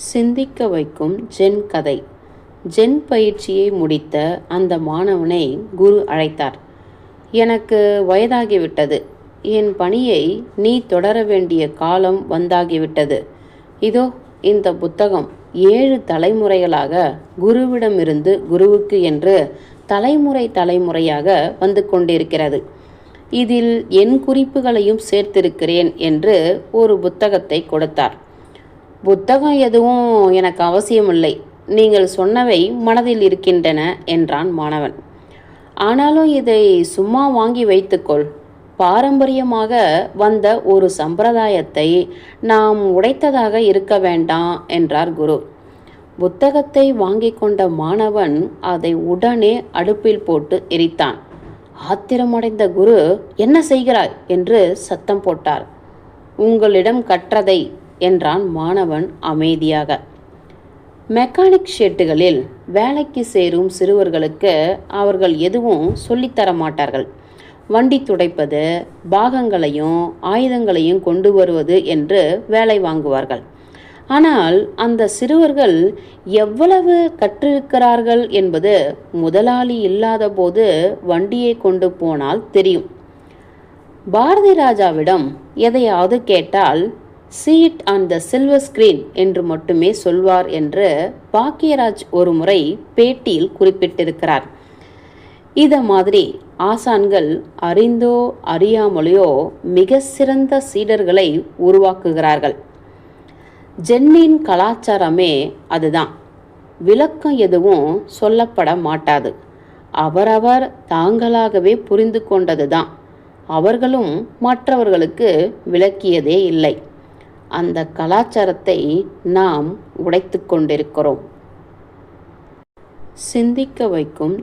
சிந்திக்க வைக்கும் ஜென் கதை. ஜென் பயிற்சியை முடித்த அந்த மாணவனை குரு அழைத்தார். எனக்கு வயதாகிவிட்டது. என் பணியை நீ தொடர வேண்டிய காலம் வந்தாகிவிட்டது. இதோ இந்த புத்தகம் 7 தலைமுறைகளாக குருவிடமிருந்து குருவுக்கு என்று தலைமுறையாக வந்து கொண்டிருக்கிறது. இதில் என் குறிப்புகளையும் சேர்த்திருக்கிறேன் என்று ஒரு புத்தகத்தை கொடுத்தார். புத்தகம் எதுவும் எனக்கு அவசியமில்லை, நீங்கள் சொன்னவை மனதில் இருக்கின்றன என்றான் மாணவன். ஆனாலும் இதை சும்மா வாங்கி வைத்துக்கொள். பாரம்பரியமாக வந்த ஒரு சம்பிரதாயத்தை நாம் உடைத்ததாக இருக்க வேண்டாம் என்றார் குரு. புத்தகத்தை வாங்கி கொண்ட மாணவன் அதை உடனே அடுப்பில் போட்டு எரித்தான். ஆத்திரமடைந்த குரு, என்ன செய்கிறாய் என்று சத்தம் போட்டார். உங்களிடம் கற்றதை என்றான் மாணவன் அமைதியாக. மெக்கானிக் ஷெட்டுகளில் வேலைக்கு சேரும் சிறுவர்களுக்கு அவர்கள் எதுவும் சொல்லித்தர மாட்டார்கள். வண்டி துடைப்பது, பாகங்களையும் ஆயுதங்களையும் கொண்டு வருவது என்று வேலை வாங்குவார்கள். ஆனால் அந்த சிறுவர்கள் எவ்வளவு கற்றிருக்கிறார்கள் என்பது முதலாளி இல்லாத போது வண்டியை கொண்டு போனால் தெரியும். பாரதி ராஜாவிடம் எதையாவது கேட்டால் "See it on the silver screen" என்று மட்டுமே சொல்வார் என்று பாக்கியராஜ் ஒரு முறை பேட்டியில் குறிப்பிட்டிருக்கிறார். இத மாதிரி ஆசான்கள் அறிந்தோ அறியாமலையோ மிக சிறந்த சீடர்களை உருவாக்குகிறார்கள். ஜென்னின் கலாச்சாரமே அதுதான். விளக்கம் எதுவும் சொல்லப்பட மாட்டாது. அவரவர் தாங்களாகவே புரிந்து கொண்டதுதான். அவர்களும் மற்றவர்களுக்கு விளக்கியதே இல்லை. அந்த கலாச்சாரத்தை நாம் உடைத்து கொண்டிருக்கிறோம். சிந்திக்க வைக்கும்